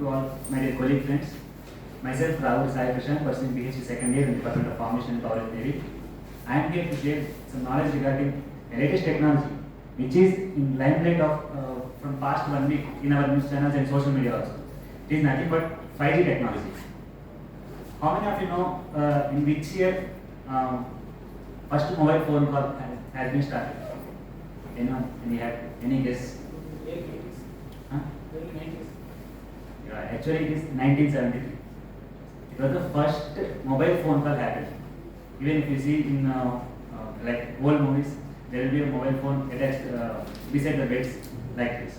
to all my dear colleague friends. Myself, Rahul Sai Krishnan, pursuing PhD second year in the Department of Formation and Power Engineering. I am here to share some knowledge regarding the latest technology, which is in limelight of from past 1 week in our news channels and social media also. It is nothing but 5G technology. How many of you know in which year first mobile phone call has been started? Anyone? Any guess? Huh? Yeah, actually it is 1973. It was the first mobile phone call happened. Even if you see in like old movies, there will be a mobile phone attached beside the beds like this.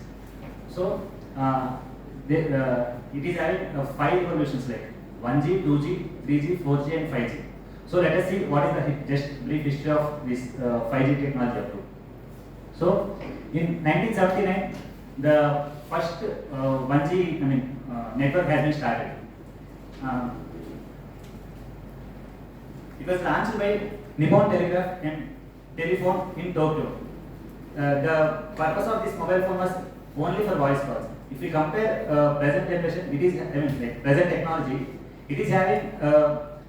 So it is having 5 evolutions like 1G, 2G, 3G, 4G and 5G. So let us see what is the just brief history of this 5G technology up to. So in 1979, the first 1G network has been started. It was launched by Nippon Telegraph and Telephone in Tokyo. The purpose of this mobile phone was only for voice calls. If we compare present generation, it is like present technology, it is having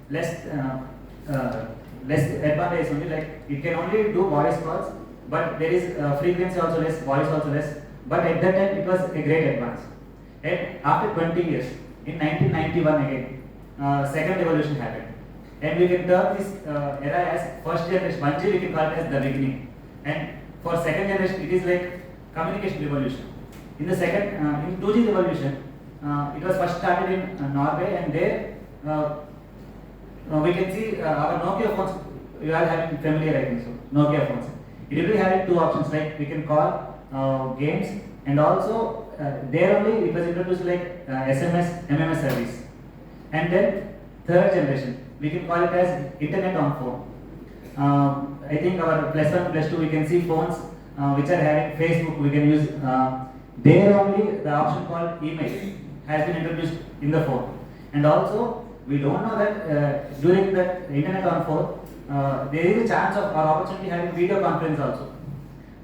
less advantage only. Like it can only do voice calls, but there is frequency also less, voice also less. But at that time, it was a great advance. And after 20 years, in 1991 again, second revolution happened. And we can term this era as first generation. 1G we can call it as the beginning. And for second generation, it is like communication revolution. In the second, in 2G revolution, it was first started in Norway, and there we can see our Nokia phones. You are having familiar, I think so. Nokia phones. It will be having 2 options, like we can call games, and also there only it was introduced like SMS, MMS service. And then third generation, we can call it as internet on phone. I think our +1, +2, we can see phones which are having Facebook. We can use there only the option called email has been introduced in the phone. And also we don't know that during the internet on phone there is a chance of or opportunity having video conference also.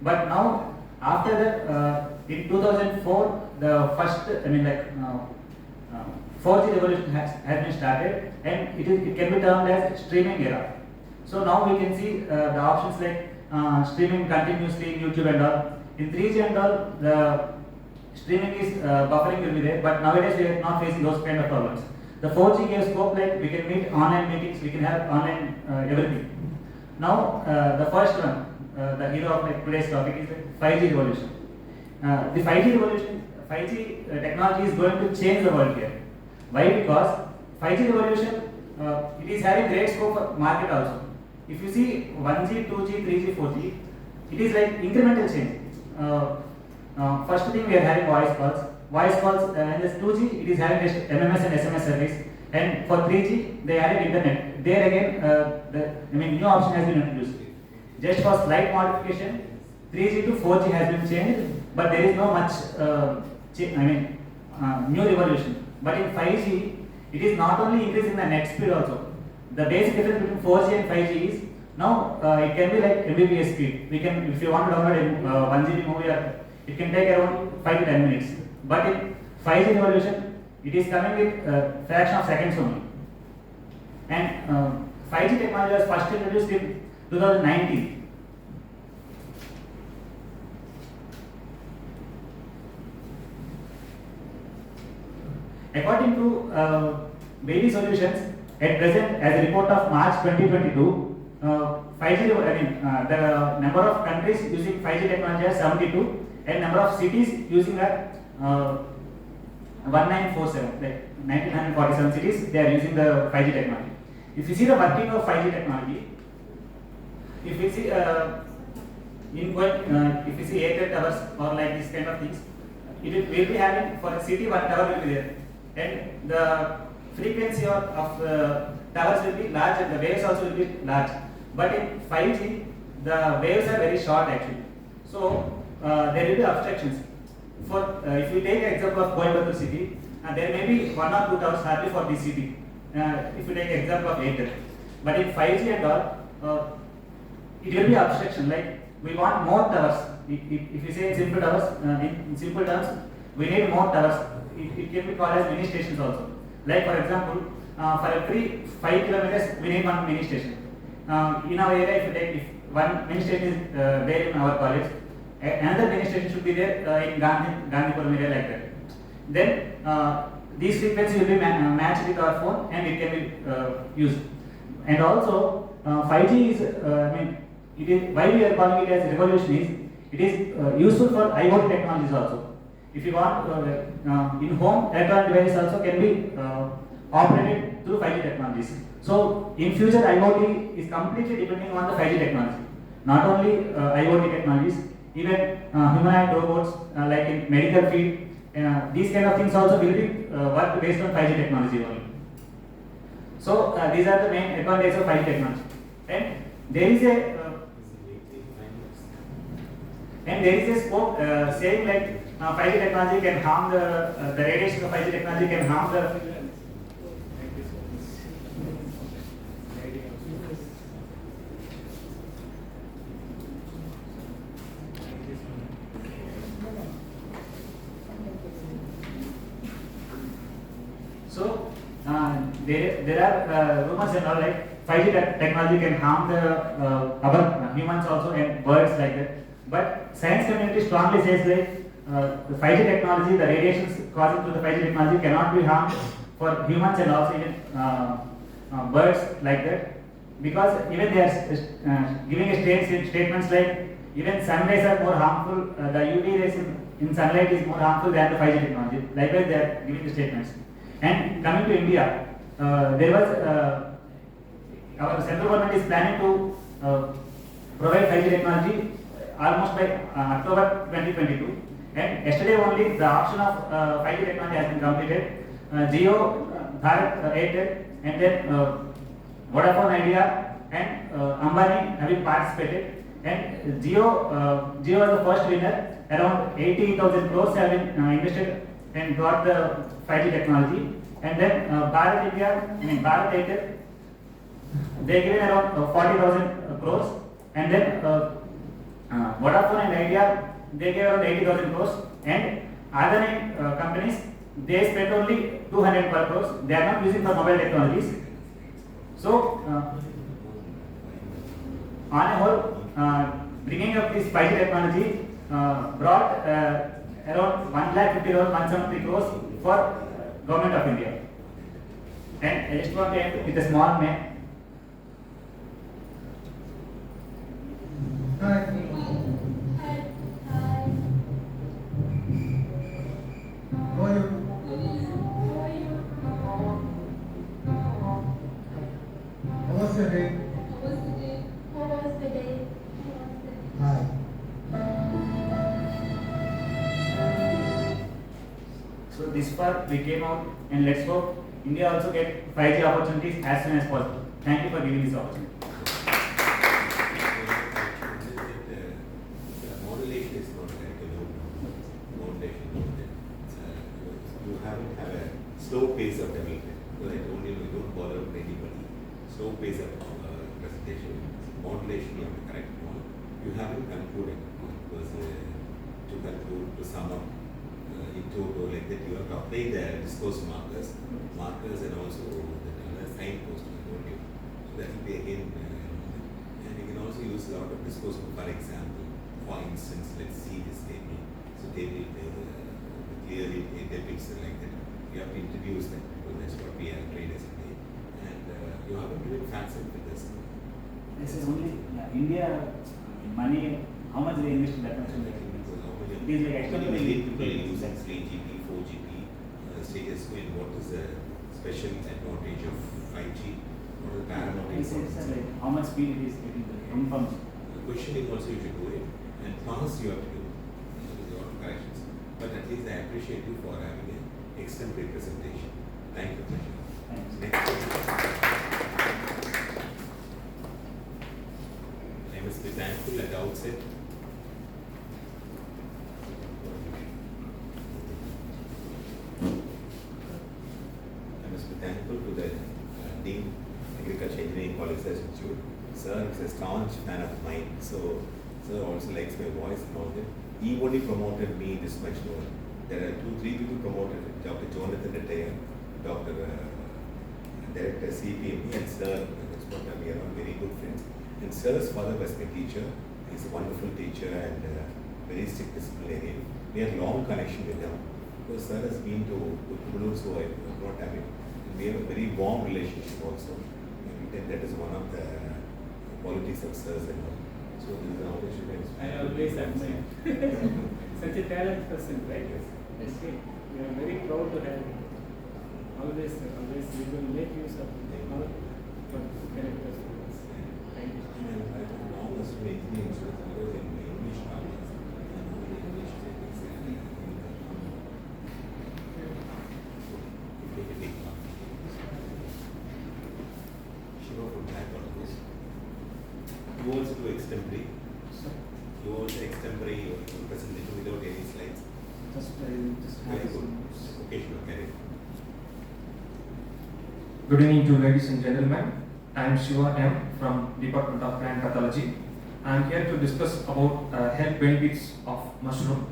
But now after that in 2004 the first 4G revolution has been started, and it can be termed as streaming era. So now we can see the options like streaming continuously in YouTube and all. In 3G and all, the streaming is buffering will be there, but nowadays we are not facing those kind of problems. The 4G gave scope like we can meet online meetings, we can have online everything. Now the first one, the hero of like today's topic is the 5G revolution. The 5G revolution, 5G technology is going to change the world here. Why? Because 5G revolution, it is having great scope for market also. If you see 1G, 2G, 3G, 4G, it is like incremental change. First thing we are having voice calls. Voice calls, and this 2G, it is having MMS and SMS service. And for 3G, they added internet. There again, new option has been introduced. Just for slight modification, 3G to 4G has been changed, but there is no much new revolution. But in 5G, it is not only increasing the net speed also. The basic difference between 4G and 5G is now it can be like Mbps speed. We can, if you want to download a 1 GB movie, it can take around 5 to 10 minutes. But in 5G revolution, it is coming with fraction of seconds only. And 5G technology was first introduced in 2019. According to Bailey Solutions, at present, as a report of March 2022, 5G, the number of countries using 5G technology is 72, and number of cities using that 1947, like 1947 cities, they are using the 5G technology. If you see the working of 5G technology, if you see if you see Airtel towers or like this kind of things, it will be having for a city 1 tower will be there. And the frequency of towers will be large and the waves also will be large. But in 5G, the waves are very short actually. So there will be obstructions. For if we take an example of Coimbatore city, there may be 1 or 2 towers hardly for this city. If we take an example of Airtel. But in 5G and all, it will be obstruction. Like we want more towers. If you say simple towers, in simple terms, we need more towers. It can be called as mini stations also. Like for example, for every 5 kilometers, we need one mini station. In our area, if one mini station is there in our college, another mini station should be there in Gandhipuram area like that. Then these frequencies will be matched with our phone and it can be used. And also 5G is, it is why we are calling it as revolution is it is useful for IoT technologies also. If you want in-home electronic devices also can be operated through 5G technologies. So in future IoT is completely depending on the 5G technology. Not only IoT technologies, even humanoid robots like in medical field, these kind of things also will be work based on 5G technology only. So these are the main advantages of 5G technology. And there is a scope saying like 5G technology can harm the radiation of 5G technology can harm the So there are rumors and all like 5G technology can harm the our humans also and birds like that. But science community strongly says that the 5G technology, the radiations caused through the 5G technology cannot be harmed for humans and also even birds like that. Because even they are giving a statements like even sunrays are more harmful. The UV rays in sunlight is more harmful than the 5G technology. Likewise, they are giving the statements. And coming to India, there was our central government is planning to provide 5G technology almost by October 2022. And yesterday only the auction of 5G technology has been completed. Jio, Bharat, Airtel, and then Vodafone Idea and Ambani have been participated. And Jio was the first winner. Around 80,000 crores have been invested and got the 5G technology. And then Bharat Airtel, they given around 40,000 crores. And then Vodafone and Idea, they gave around 80,000 crores. And other companies, they spent only 200 crores. They are not using for mobile technologies. So, on a whole, bringing up this 5G technology brought around 1,50,170 crores for Government of India. And I just want to end with a small map. Hi. How are you? How was your day? Hi. So this far we came out, and let's hope India also get 5G opportunities as soon as possible. Thank you for giving this opportunity. Modulation is not like a low modulation. You have a slow pace of development. So I told you don't bother with anybody. Slow pace of presentation. Modulation you have the correct one. You haven't concluded because to conclude, to sum up, in total like that you have to apply the discourse markers and also the signpost I told you. So that will be again, and you can also use a lot of discourse. For example, for instance, let's see this table. So table clearly it depicts like that. You have to introduce that because that's what we have trained yesterday. And you haven't given facts and figures. This is only India money. How much they invest in that much? It is like actually people use 3GP, 4GP status quo, and what is the special advantage of 5G? What are the paramount how much speed it is getting the information? Questioning also you should do it, and pass you have to do. There is a lot of corrections. But at least I appreciate you for having an excellent representation. Thank you. Thanks. Next. I must be thankful at the outset. Thankful to the Dean Agriculture Engineering College Institute. Sir is a staunch fan of mine, so Sir also likes my voice and all that. He only promoted me this much more. There are 2, 3 people promoted. Dr. Jonathan Attaya, Dr. Director CPME, and Sir. That's what we are all very good friends. And Sir's father was my teacher. He's a wonderful teacher and very strict disciplinarian. We have long connection with him. Because Sir has been to Kulur, so I brought him in. And we have a very warm relationship also. And that is one of the qualities of Sir's and all. So this is an opportunity. I always admire. Such a talented person, right? Yes. Okay. We are very proud to have him. Always, we will make use of all characters. Thank you. And I don't know how much to make names because in English novels, the English takes take a big one. Shiva from Blackboard. You also do extempore. You also extempore your presentation without any slides. Just Very good. Occasional character. Good evening to ladies and gentlemen. I am Shiva M from Department of Plant Pathology. I am here to discuss about health benefits of mushroom.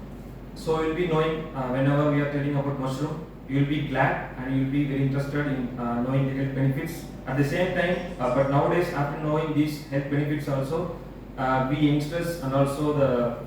So you will be knowing whenever we are telling about mushroom, you will be glad and you will be very interested in knowing the health benefits. At the same time, but nowadays after knowing these health benefits also, we youngsters and also the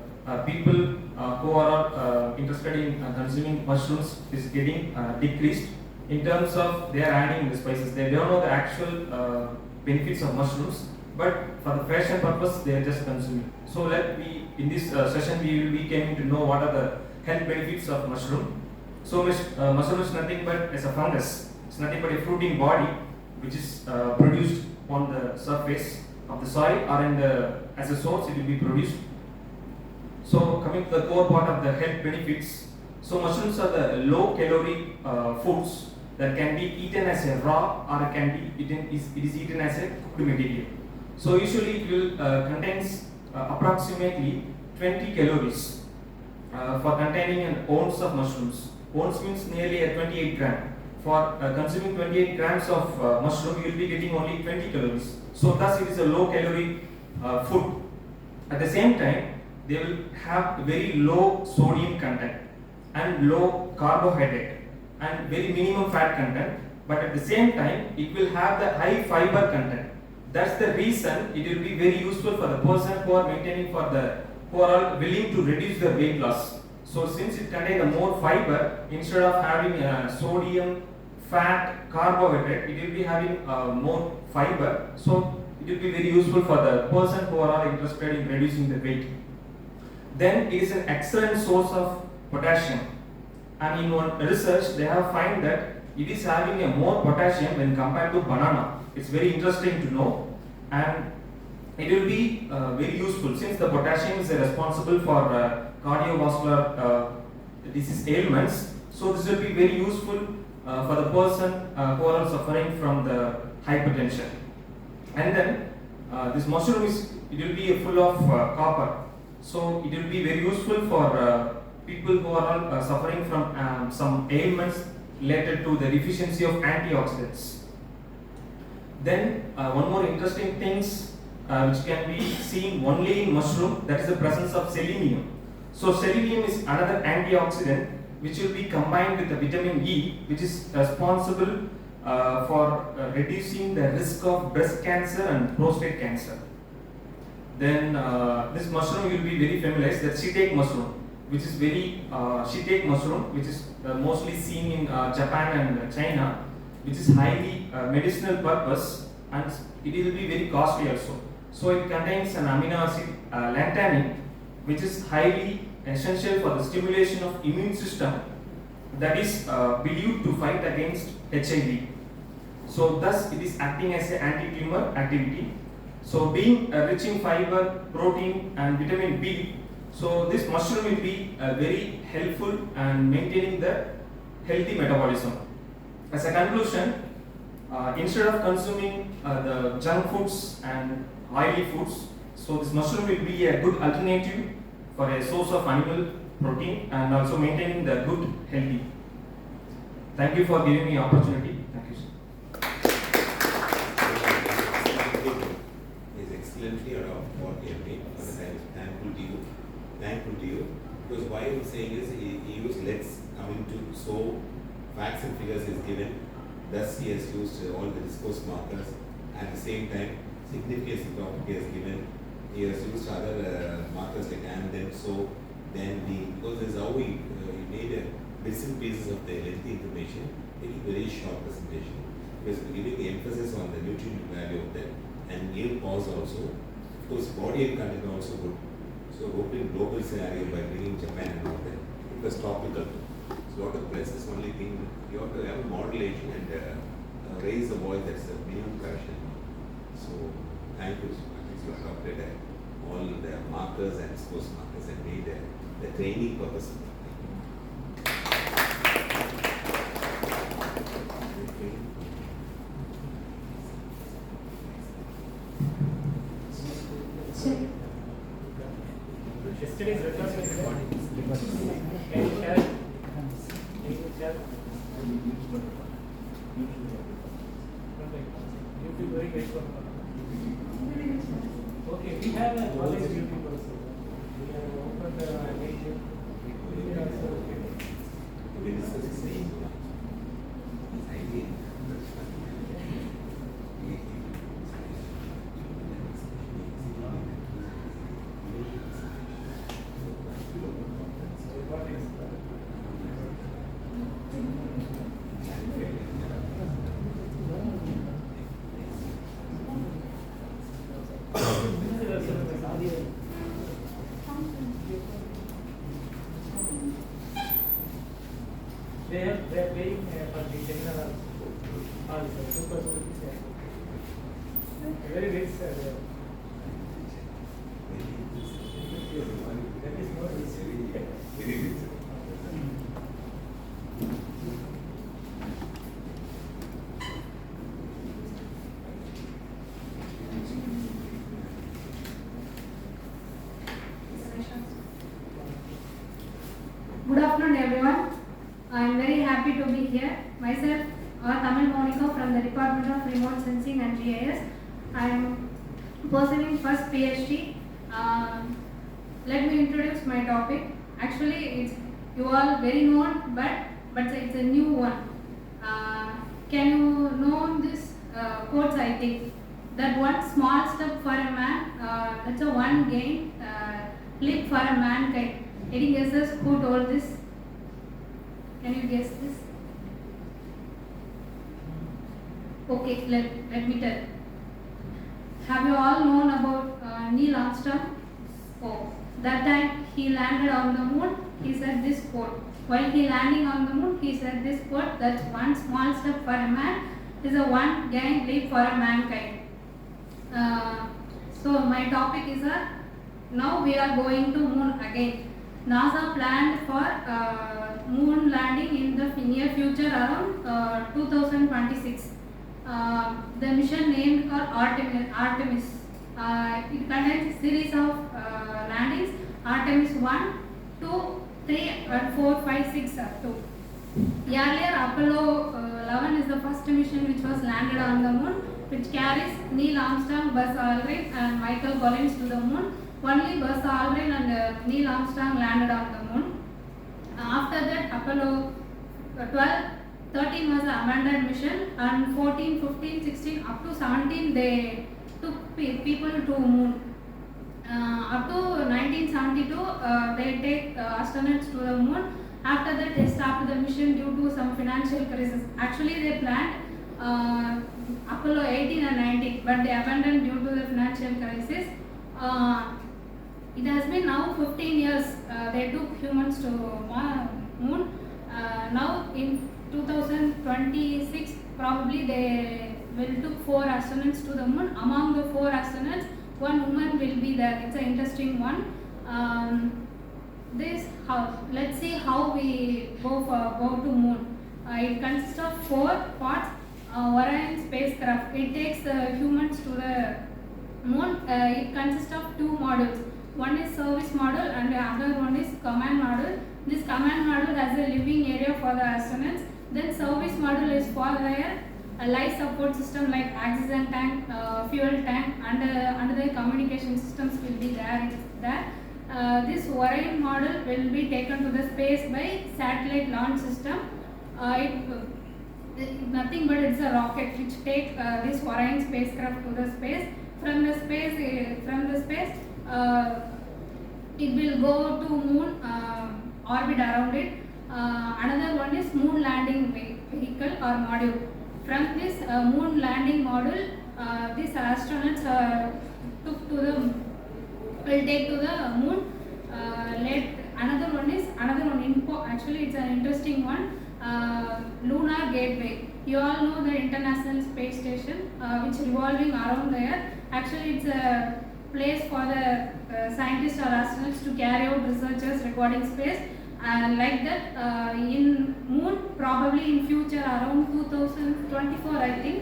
people who are interested in consuming mushrooms is getting decreased. In terms of they are adding the spices, they don't know the actual benefits of mushrooms, but for the fashion purpose they are just consuming. So in this session we will be coming to know what are the health benefits of mushroom. So mushroom is nothing but as a fungus. It's nothing but a fruiting body which is produced on the surface of the soil or as a source it will be produced. So coming to the core part of the health benefits, so mushrooms are the low calorie foods that can be eaten as a raw or can be eaten it is eaten as a cooked material. So usually it will contains approximately 20 calories for containing an ounce of mushrooms. Ounce means nearly a 28 gram. For consuming 28 grams of mushroom, you will be getting only 20 calories. So thus it is a low calorie food. At the same time, they will have very low sodium content and low carbohydrate and very minimum fat content, but at the same time it will have the high fiber content. That's the reason it will be very useful for the person who are maintaining who are willing to reduce their weight loss. So since it contains the more fiber, instead of having sodium, fat, carbohydrate, it will be having more fiber. So it will be very useful for the person who are interested in reducing the weight. Then it is an excellent source of potassium. And in one research, they have found that it is having a more potassium when compared to banana. It's very interesting to know, and it will be very useful since the potassium is responsible for cardiovascular disease ailments. So this will be very useful for the person who are suffering from the hypertension. And then this mushroom it will be full of copper. So it will be very useful for people who are suffering from some ailments related to the deficiency of antioxidants. Then one more interesting things which can be seen only in mushroom, that is the presence of selenium. So selenium is another antioxidant which will be combined with the vitamin E, which is responsible for reducing the risk of breast cancer and prostate cancer. Then this mushroom you will be very familiar, the shiitake mushroom, which is shiitake mushroom, which is mostly seen in Japan and China, which is highly medicinal purpose, and it will be very costly also. So it contains an amino acid lanthanum, which is highly essential for the stimulation of immune system that is believed to fight against HIV. So thus it is acting as an anti-tumor activity. So being rich in fiber, protein and vitamin B, so this mushroom will be very helpful and maintaining the healthy metabolism. As a conclusion, instead of consuming the junk foods and oily foods, so this mushroom will be a good alternative for a source of animal protein and also maintaining the good healthy. Thank you for giving me opportunity. Thank you, sir. Is excellently out of what he have made. I am thankful to you. Because why I am saying is he used less coming to, so facts and figures is given, thus he has used all the discourse markers. At the same time, significance in topic he has given, he has used other markers like and then, so, then the, because this is how he made bits and pieces of the lengthy information, making very short presentation. He was giving the emphasis on the nutrient value of that and gave pause also. Of course, body and content also good. So, opening global scenario by bringing Japan and all that. It was topical. So, lot of places only thing, you have to have modulation and raise the voice, that's the minimum correction. So, thank you so much. You adopted all the markers and discourse markers and made the training purpose. Yesterday's recording is recording. Can you share? Can you share? You feel very grateful. Okay, we have a college YouTube also. We have opened a page. We can also We discuss the same idea. they are paying for the seminar also 2% rupees. Very rich. That is not easy. Good afternoon, everyone. I am very happy to be here. Myself, Tamil Monica from the Department of Remote Sensing and GIS. I am pursuing first PhD. Let me introduce my topic. Actually, it's you all very known, but it's a new one. Can you know this quotes? I think that one small step for a man, that's a one gain leap for a mankind. Any guesses who told this? Can you guess this? Okay, let me tell. Have you all known about Neil Armstrong? Oh, that time he landed on the moon, he said this quote. While he landing on the moon, he said this quote, that one small step for a man is a one giant leap for a mankind. So my topic is now we are going to moon again. NASA planned for moon landing in the near future around 2026. The mission named called Artemis. It contains series of landings: Artemis 1, 2, 3, and 4, 5, 6 up to. Earlier, Apollo 11 is the first mission which was landed on the moon, which carries Neil Armstrong, Buzz Aldrin, and Michael Collins to the moon. Only Buzz Aldrin and Neil Armstrong landed on the moon. After that, Apollo 12, 13 was an abandoned mission, and 14, 15, 16, up to 17 they took people to moon. Up to 1972, they take astronauts to the moon. After that, they stopped the mission due to some financial crisis. Actually, they planned Apollo 18 and 19, but they abandoned due to the financial crisis. It has been now 15 years. They took humans to moon. Now in 2026, probably they will took 4 astronauts to the moon. Among the 4 astronauts, 1 woman will be there. It's an interesting one. Let's see how we go to moon. It consists of 4 parts. Orion spacecraft. It takes humans to the moon. It consists of 2 modules. One is service module and the other one is command module. This command module has a living area for the astronauts. Then service module is for their life support system like oxygen tank, fuel tank, and the communication systems will be there. This Orion model will be taken to the space by satellite launch system. Nothing but it's a rocket which take this Orion spacecraft to the space. From the space, it will go to moon, orbit around it. Another one is moon landing vehicle or module. From this moon landing module, these astronauts will take to the moon. Another one. Actually, it's an interesting one. Lunar Gateway. You all know the International Space Station, which is revolving around the Earth. Actually, it's a place for the scientists or astronauts to carry out researches regarding space. And like that, in moon, probably in future around 2024, I think,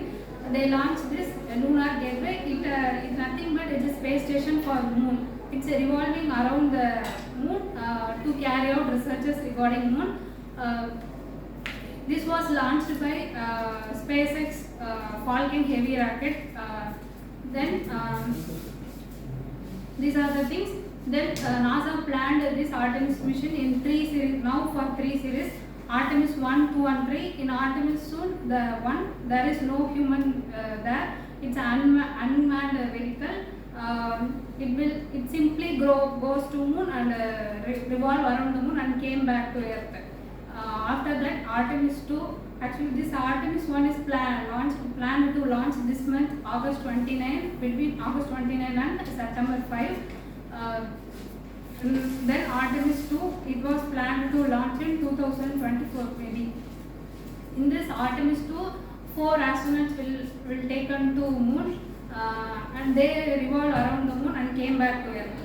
they launched this Lunar Gateway. It's nothing but it's a space station for moon. It's revolving around the moon to carry out researches regarding moon. This was launched by SpaceX Falcon Heavy rocket. These are the things. Then NASA planned this Artemis mission in 3 series. Now for 3 series: Artemis 1, 2, and 3. In Artemis soon, the 1 there is no human there. It's an unmanned vehicle. It simply goes to moon and revolve around the moon and came back to Earth. After that, Artemis 2. Actually, this Artemis 1 is planned to launch this month, August 29, between August 29 and September 5. Then Artemis 2, it was planned to launch in 2024 maybe. In this Artemis 2, 4 astronauts will taken to moon and they revolved around the moon and came back to Earth.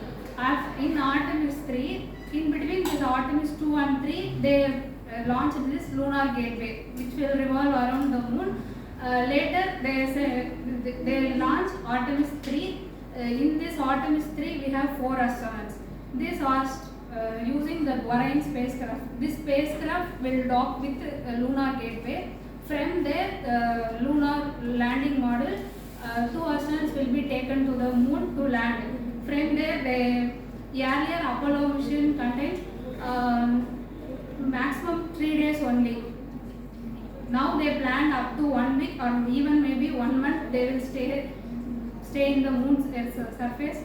In Artemis 3, in between this Artemis 2 and 3, they launched this Lunar Gateway, which will revolve around the moon. Later, they launch Artemis 3. In this Artemis 3, we have 4 astronauts. This was using the Orion spacecraft. This spacecraft will dock with Lunar Gateway. From there, lunar landing module, 2 astronauts will be taken to the moon to land. From there, the earlier Apollo mission contained maximum 3 days only. Now they planned up to 1 week or even maybe 1 month. They will stay in the moon's surface.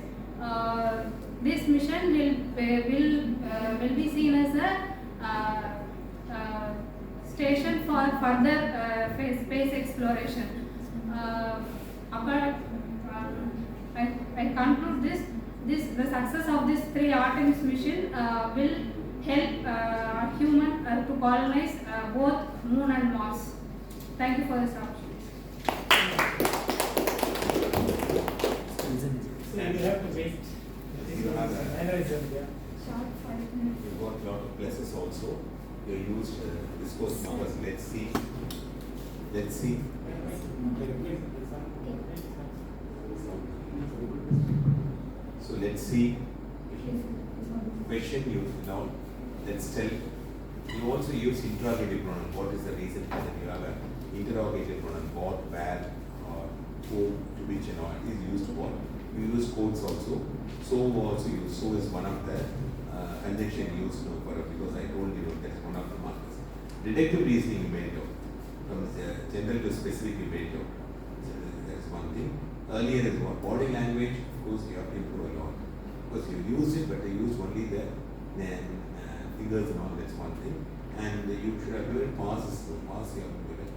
This mission will be seen as a station for further space exploration. I conclude the success of this 3 Artemis mission will help human to colonize both moon and Mars. Thank you for this opportunity. You have to wait. You have a- Analysis, yeah. Short 5 minutes. You got a lot of places also. You used discourse numbers. Let's see. So let's see. Question you now. Let's tell. You also use interrogative pronoun. What is the reason for that? You have an interrogative pronoun. What, where, or who, to which, and all. Is used for. You use codes also. So also used. So is one of the conjunction used for it, because I told you that is one of the markers. Deductive reasoning you made out. From general to specific you made out. So that is one thing. Earlier is what? Body language. Of course, you have to improve a lot. Because you used it, but you used only the figures and all. That's one thing. And you should have given pauses. So pause you have to give it.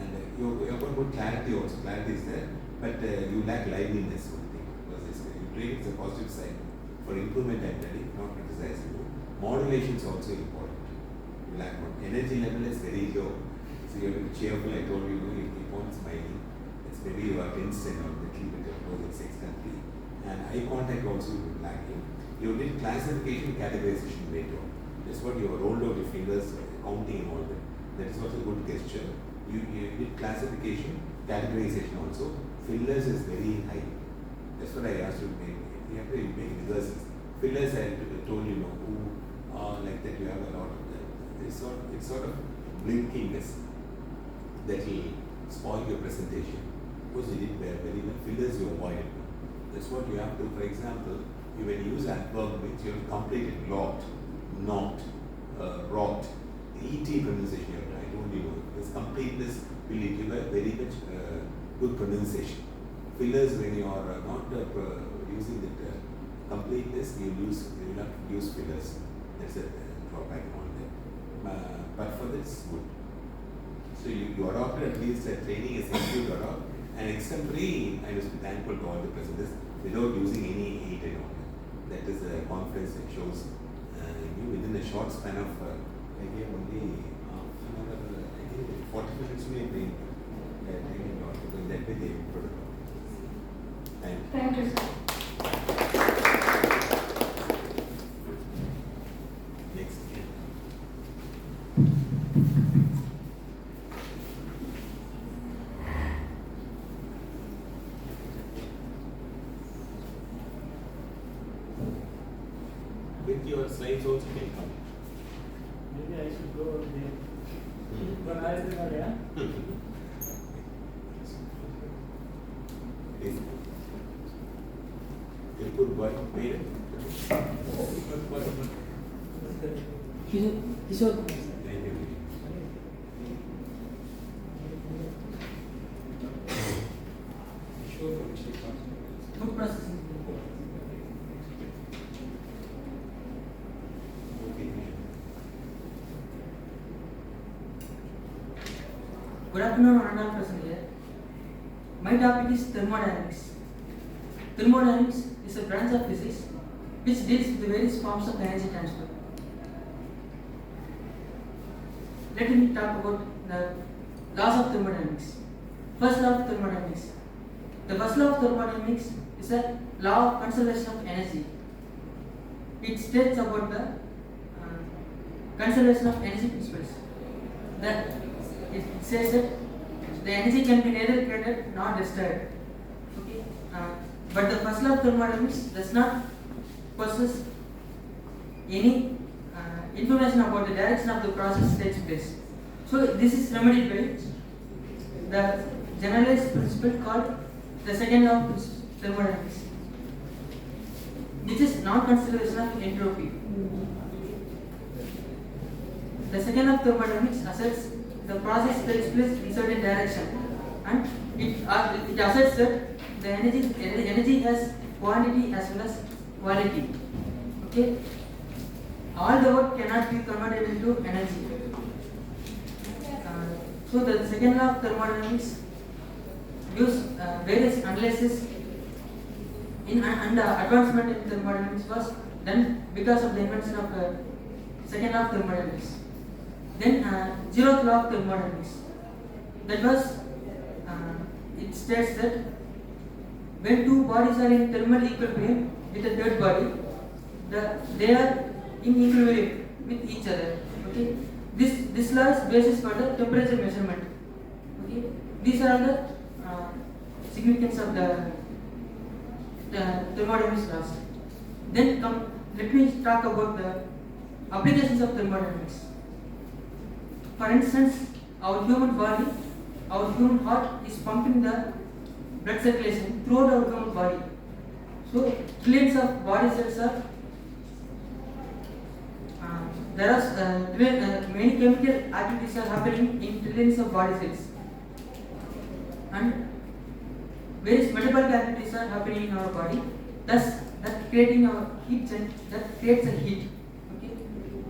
And you have got good clarity also. Clarity is there, but you lack liveliness. One thing, because you treat it as a positive side. For improvement, I'm ready, not criticizing you. Modulation is also important. You lack one. Energy level is very low. So you have to be cheerful. I told you, you keep on smiling. It's maybe you are tense and a little bit of close extensively. And eye contact also you will lacking. You did classification, categorization later. That's what you rolled out your fingers, counting and all that. That is also a good gesture. You did classification, categorization also. Fillers is very high. That's what I asked you to make. You have to make rehearsals. Fillers, I told you, who like that, you have a lot of them. It's sort of blinkingness that will spoil your presentation. Because you did very well. Fillers you avoid. That's what you have to, for example, when you use adverb which you have completed lot, not, rot, ET pronunciation, I told you, this completeness will give a very much good pronunciation. Fillers, when you are not using the completeness, you will have to use fillers. That's a drawback on them. But for this, good. So you adopted at least a training essential to adopt an exemplary. I was thankful to all the presenters without using any aid and all. That is a conference that shows you within a short span of I gave only half an hour, I think 40 minutes maybe training or because that way they improve. Thank you, sir. Next. With your slides also can come. Maybe I should go there. But I said, oh, yeah. Please. You put what made Food processing. Good afternoon, one and all present here. My topic is thermodynamics. Thermodynamics is a branch of physics which deals with the various forms of energy transfer. Let me talk about the laws of thermodynamics. First law of thermodynamics. The first law of thermodynamics is a law of conservation of energy. It states about the conservation of energy principles. That it says that the energy can be neither created nor destroyed. Okay. But the first law of thermodynamics does not possess any information about the direction of the process takes place. So this is remedied by the generalized principle called the second law of thermodynamics, which is non-consideration of entropy. The second law of thermodynamics asserts the process takes place in certain direction, and it asserts that the energy has quantity as well as quality. Okay, all the work cannot be converted into energy. So the second law of thermodynamics gives various analysis and advancement in thermodynamics was done because of the invention of second law of thermodynamics. Then zeroth law of thermodynamics. That was it states that when two bodies are in thermal equilibrium with a third body, they are in equilibrium with each other. Okay. This law is basis for the temperature measurement. Okay. These are all the significance of the thermodynamics laws. Then let me talk about the applications of thermodynamics. For instance, our human body, our human heart is pumping the blood circulation throughout our human body. So trillions of body cells are there are many chemical activities are happening in trillions of body cells, and various metabolic activities are happening in our body. Thus, that creating our heat, that creates a heat. Okay.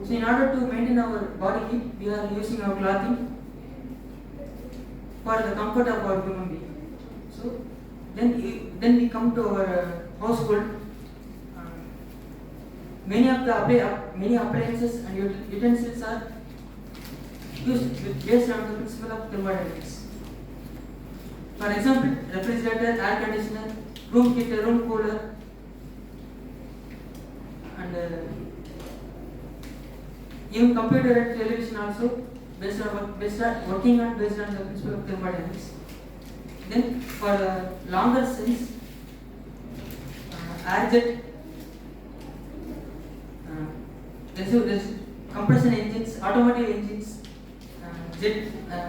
So, in order to maintain our body heat, we are using our clothing for the comfort of our human being. So, then we come to our household. Many appliances and utensils are used based on the principle of thermodynamics. For example, refrigerator, air conditioner, room heater, room cooler, and even computer and television also based on working on based on the principle of thermodynamics. Then for longer sense, air jet. There's compression engines, automotive engines, jet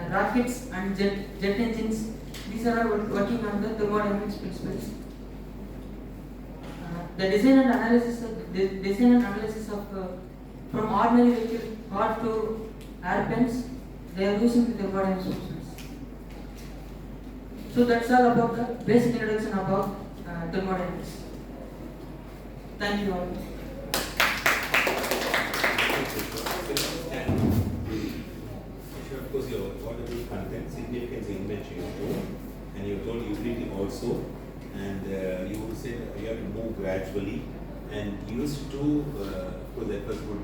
rockets and jet engines. These are all working on the thermodynamics principles. the design and analysis of from ordinary vehicle car to airplanes, they are using the thermodynamics functions. So that's all about the basic introduction about thermodynamics. Thank you all. Of course, your whatever content, significance, invention you told, and you told utility also, and you said you have to move gradually, and used two, of course that was good,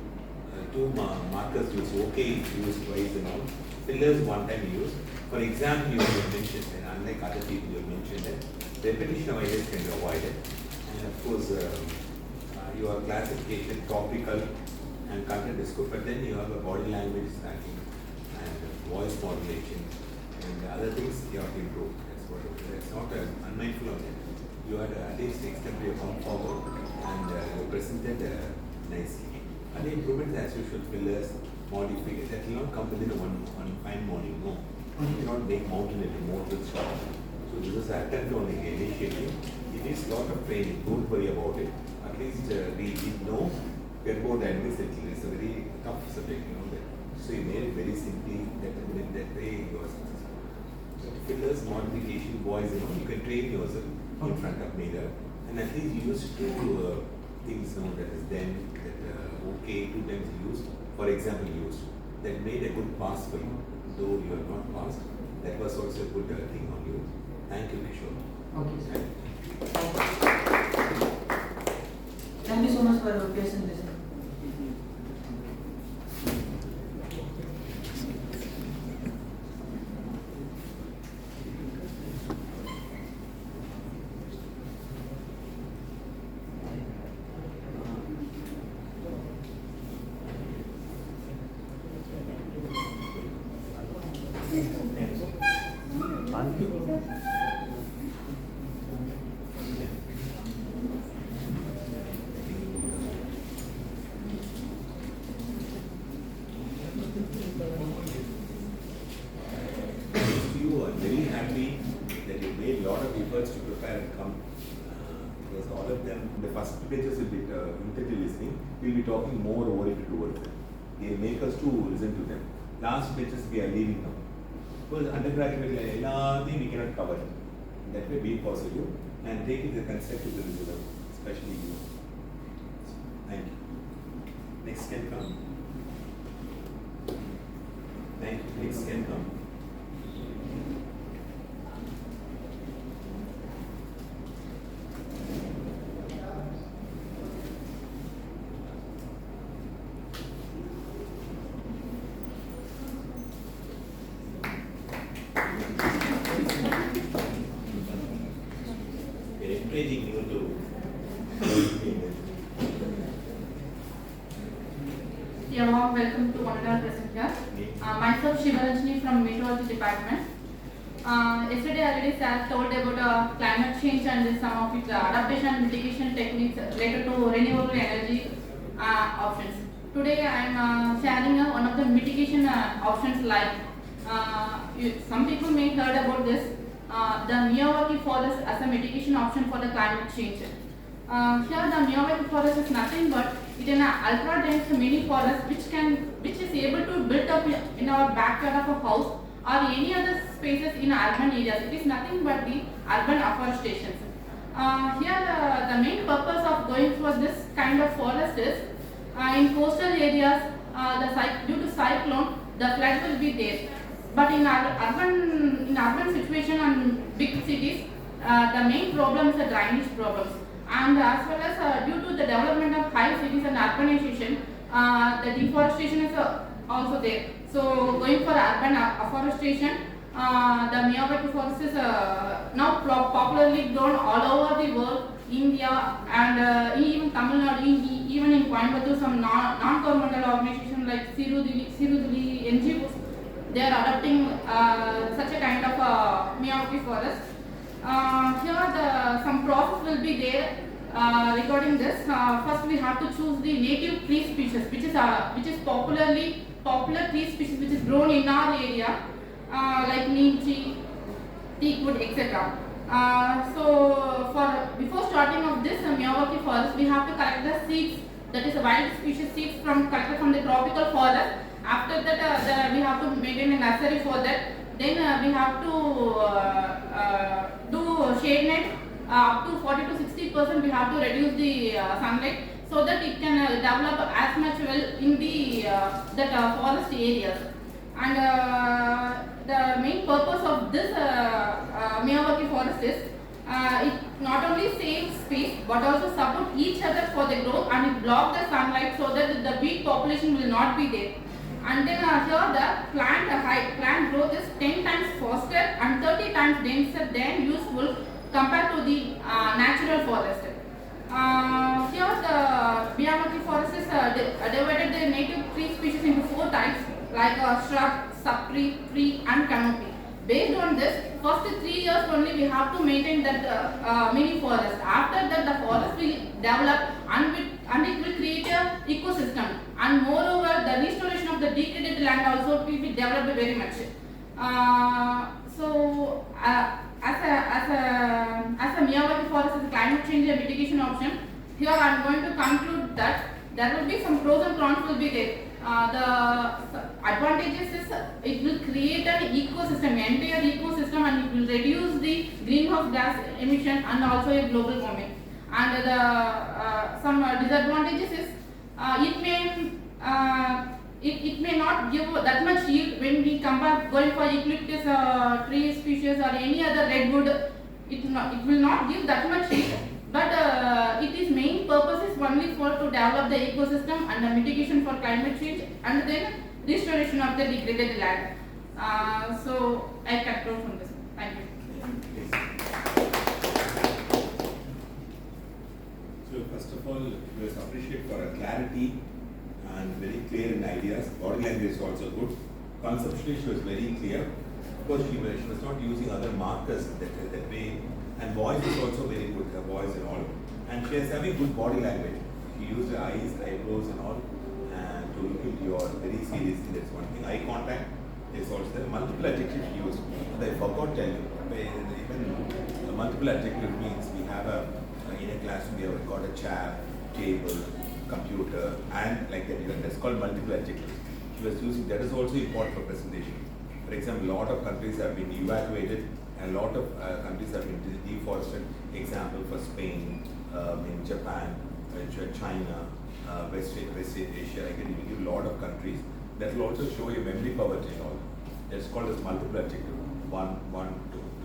two markers used, okay, used twice and all, fillers one time used. For example, you have mentioned, and unlike other people you have mentioned that repetition of ideas can be avoided, and of course your classification, topical and content is good, but then you have a body language stacking and voice modulation and other things you have to improve. That's not unmindful of that. You had at least extend your come forward and you presented nicely. Other improvements as usual, fillers, modification, that will not come within one fine morning, no. You cannot make mountain into mountain shop. So this is an attempt on the initiative. It is a lot of training, don't worry about it. At least we know thermodynamics is a very tough subject, you know that. So you made it very simply that way you are successful. So fillers, modification, voice, you know, you can train yourself in front of mirror, and at least use two things, you know, that is then that okay, 2 times used, for example used, that made a good pass for you, though you have not passed. That was also a good thing on you. Thank you, Kishore. Okay, sir. Thank you so much for your patient listening. You are very happy that you made a lot of efforts to prepare and come because all of them, the first pages will be intently listening, we'll be talking more oriented towards them. They make us to listen to them. Last pages we are leaving them. Because undergraduate, we cannot cover it. That way be positive and take it the constructive criticism, especially you. Thank you. Next can come. Thank you. Next can come. Encouraging you to Yeah, warm welcome to one and all present here. Myself Shivarajini from Meteorology Department. Yesterday already sir told about climate change and some of its adaptation and mitigation techniques related to renewable energy options. Today I am sharing one of the mitigation options like some people may heard about this. The Miyawaki forest as a mitigation option for the climate change. Here the Miyawaki forest is nothing but it is an ultra dense mini forest which is able to build up in our backyard of a house or any other spaces in urban areas. It is nothing but the urban afforestation. Here the main purpose of going for this kind of forest is in coastal areas due to cyclone the flood will be there. But in urban situation and big cities, the main problem is the drainage problems, and as well as due to the development of high cities and urbanization, the deforestation is also there. So going for urban afforestation, the Miyawaki forest is now popularly grown all over the world, India and even Tamil Nadu, even in Coimbatore, some non-governmental organizations like Sirudili NGOs. They are adopting such a kind of Miyawaki forest. Here some process will be there regarding this. First we have to choose the native tree species which is popular tree species which is grown in our area like neem tree, teakwood, etc. So before starting of this Miyawaki forest, we have to collect the seeds, that is wild species seeds collected from the tropical forest. After that, we have to maintain a nursery for that. Then we have to do shade net up to 40 to 60%. We have to reduce the sunlight so that it can develop as much well in the forest areas. And the main purpose of this Miyawaki forest is it not only saves space but also support each other for the growth, and it blocks the sunlight so that the bee population will not be there. And then here the plant growth is 10 times faster and 30 times denser than useful compared to the natural forest. Here the Miyawaki forest is divided the native tree species into 4 types, like shrub, subtree, tree and canopy. Based on this, first 3 years only we have to maintain that mini forest. After that, the forest will develop and it will create a ecosystem. And moreover, the restoration of the degraded land also will be developed very much. As a Miyawaki forest is a climate change and mitigation option, here I am going to conclude that there will be some pros and cons will be there. The advantages is it will create an ecosystem, entire ecosystem, and it will reduce the greenhouse gas emission and also a global warming. And some disadvantages is it may not give that much yield when we compare going for eucalyptus tree species or any other redwood. It will not give that much yield. But its main purpose is only to develop the ecosystem and the mitigation for climate change and then restoration of the degraded land. So I conclude from this. Thank you. So first of all, we must appreciate for a clarity and very clear in ideas. Body language is also good. Conceptually, she was very clear. Of course, she was not using other markers that way. And voice is also very good, her voice and all. And she is having good body language. She used her eyes, eyebrows and all to look into your very seriously. That's one thing. Eye contact is also there. Multiple adjectives she used. And I forgot to tell you. Even multiple adjective means we have in a classroom we have got a chair, table, computer, and like that. That's called multiple adjectives. She was using that is also important for presentation. For example, a lot of countries have been evacuated. And a lot of countries have been deforested. Example for Spain, in Japan, China, West Asia. I can give you a lot of countries. That will also show you memory power and all. That's called as multiple adjective. 1,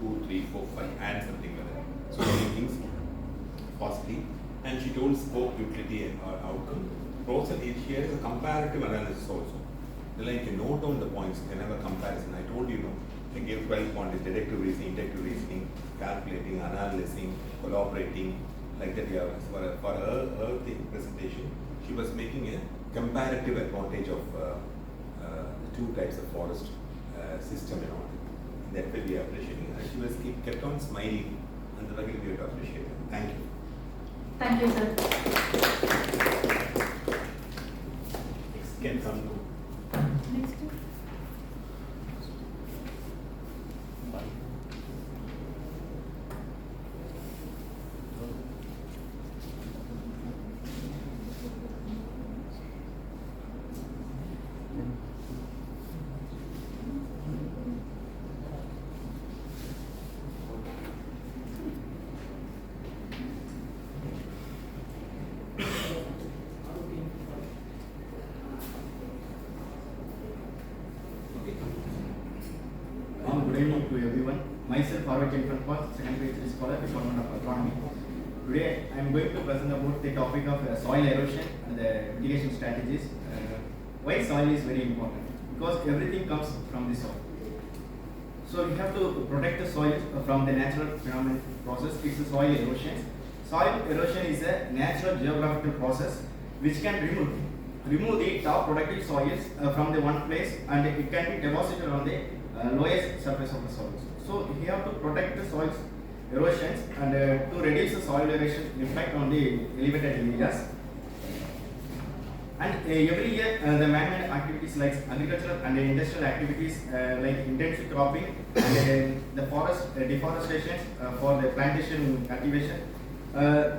2, 3, 4, 5, and something like that. So many things possibly. And she told scope, utility, and outcome. Pros and she has a comparative analysis also. Like you note down the points, you can have a comparison. I told you, I gave 12 points: deductive reasoning, inductive reasoning, calculating, analyzing, collaborating, like that. Yeah, for her presentation, she was making a comparative advantage of the 2 types of forest system and all. That way we are appreciating. And she was kept on smiling, and the way we have to appreciate her. Thank you. Thank you, sir. Next can come to. Next. Good evening to everyone. Myself, second PhD scholar, Department of Agronomy. Today, I am going to present about the topic of soil erosion and the mitigation strategies. Why soil is very important? Because everything comes from the soil. So we have to protect the soil from the natural phenomenon process. It's the soil erosion. Soil erosion is a natural geographical process which can remove the top productive soils from the one place, and it can be deposited on the lowest surface of the soil. So we have to protect the soil's erosions and to reduce the soil erosion impact on the elevated areas. And every year the man-made activities like agricultural and industrial activities like intensive cropping and the forest deforestation for the plantation cultivation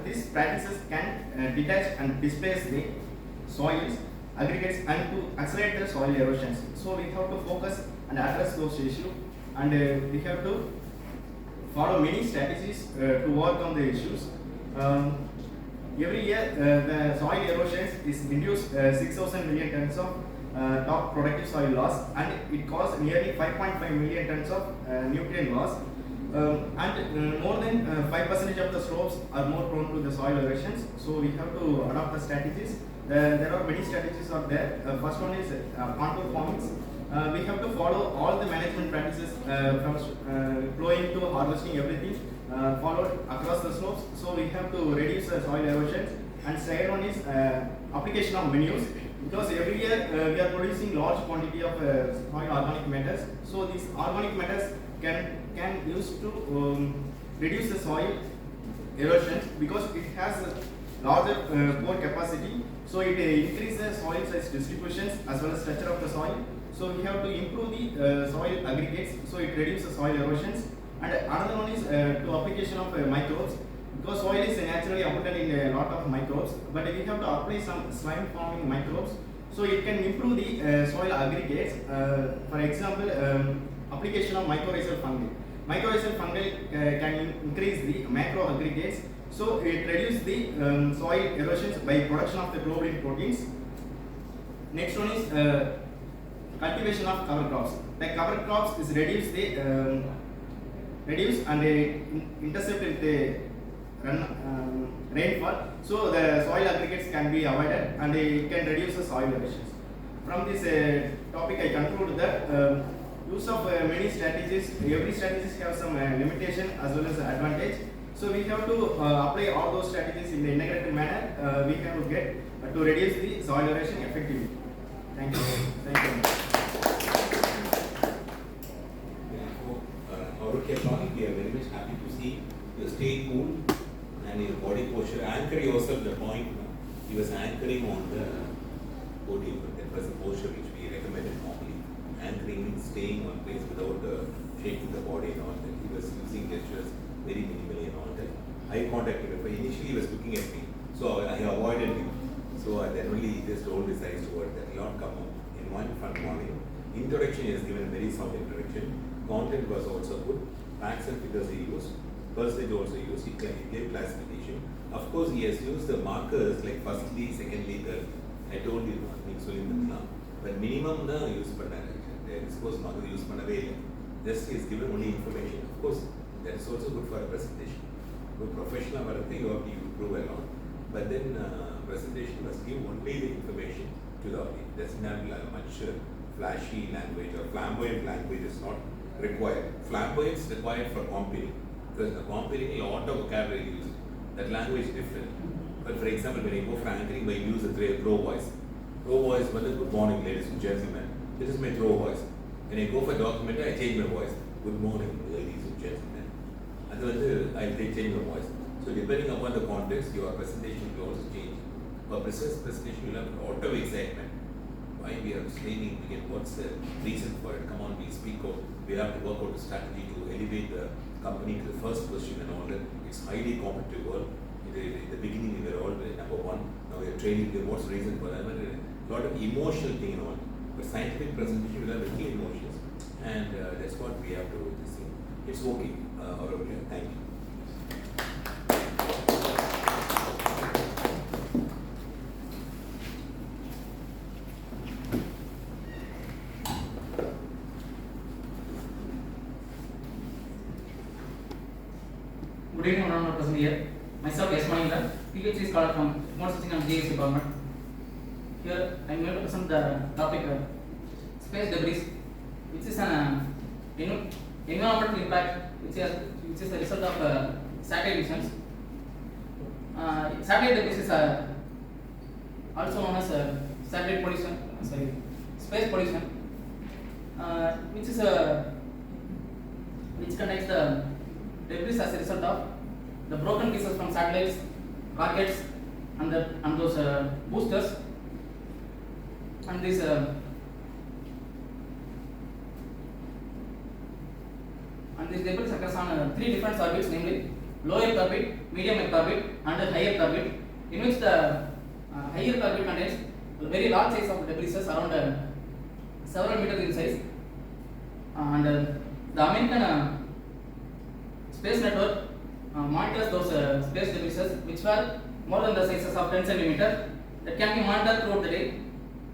These practices can detach and displace the soils, aggregates, and to accelerate the soil erosions. So we have to focus and address those issues, and we have to follow many strategies to overcome the issues. Every year, the soil erosions is induced 6,000 million tons of top productive soil loss, and it caused nearly 5.5 million tons of nutrient loss. More than 5% of the slopes are more prone to the soil erosions. So we have to adopt the strategies. There are many strategies out there. First one is contour formings. We have to follow all the management practices from plowing to harvesting, everything followed across the slopes. So we have to reduce the soil erosions. And second one is application of manures, because every year we are producing large quantity of soil organic matters. So these organic matters can use to reduce the soil erosion, because it has a larger pore capacity. So it increases the soil size distributions as well as structure of the soil. So we have to improve the soil aggregates, so it reduces soil erosions. And another one is to application of microbes, because soil is naturally abundant in a lot of microbes, but we have to apply some slime forming microbes, so it can improve the soil aggregates. For example, application of mycorrhizal fungi. Mycorrhizal fungi can increase the macro aggregates, so it reduces the soil erosions by production of the globulin proteins. Next one is cultivation of cover crops. Like cover crops is reduce and intercept the rainfall, so the soil aggregates can be avoided and it can reduce the soil erosions. From this topic, I conclude that use of many strategies, every strategies have some limitation as well as advantage. So we have to apply all those strategies in the integrated manner. We have to get to reduce the soil erosion effectively. Thank you. Thank you. We are very much happy to see you stay cool and your body posture. Anchor yourself. The point he was anchoring on the podium. That was the posture which we recommended normally. Anchoring means staying on place without shaking the body and all that. He was using gestures very minimally and all that. Eye contact. Initially he was looking at me, so I avoided him. So then only he just rolled his eyes toward that. He not come up. In one fun morning, introduction is given a very sound introduction. Content was also good. Facts and figures he used. Percentage also used. He gave classification. Of course, he has used the markers like firstly, secondly, third. I told you, but minimum the use பண்ணாரு. Suppose marker use பண்ணவே இல்லை. Just he is given only information. Of course, that is also good for a presentation. For professional varate, you have to improve a lot. But then presentation must give only the information to the audience. Doesn't have much flashy language or flamboyant language is not required. Flamboyance is required for comparing, because the comparing a lot of vocabulary used. That language is different. But for example, when I go for anchoring, I use a throw voice. Throw voice, good morning, ladies and gentlemen. This is my throw voice. When I go for documentary, I change my voice. Good morning, ladies and gentlemen. And then I change my voice. So depending upon the context, your presentation will also change. For precise presentation, you will have a lot of excitement. Why we are explaining, what's the reason for it? Come on, we speak out. We have to work out a strategy to elevate the company to the first position and all that. It's highly competitive world. In the beginning, we were all number one. Now we are training them. What's the reason for that? A lot of emotional thing and all. But scientific presentation will have key emotions, and that's what we have to see. It's okay. Thank you. Good evening, honorable present here. Myself, S. Manila, PhD scholar from Remote Sensing and GIS department. Here, I am going to present the topic space debris, which is an environmental impact, which is the result of satellite missions. Satellite debris is also known as satellite pollution, space pollution, which contains the debris as a result of the broken pieces from satellites, rockets, and those boosters, and this debris occurs on 3 different orbits, namely lower curvature, medium curvature, and higher curvature, in which the higher curvature contains a very large size of debris around several meters in size, and the American space network monitors those space debris which were more than the sizes of 10 centimeter that can be monitored throughout the day,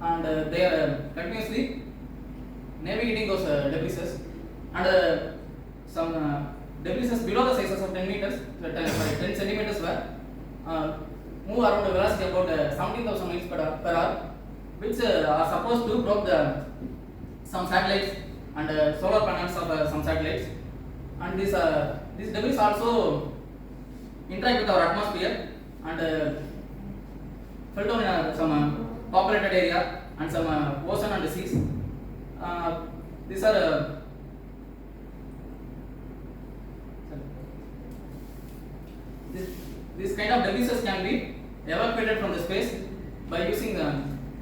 and they are continuously navigating those debris, and some debris below the sizes of 10 meters, 10 centimeters were move around a velocity about 17,000 miles per hour, which are supposed to probe some satellites and solar panels of some satellites, and these debris also interact with our atmosphere and fell down in some populated area and some ocean and seas. These are this kind of debris can be evacuated from the space by using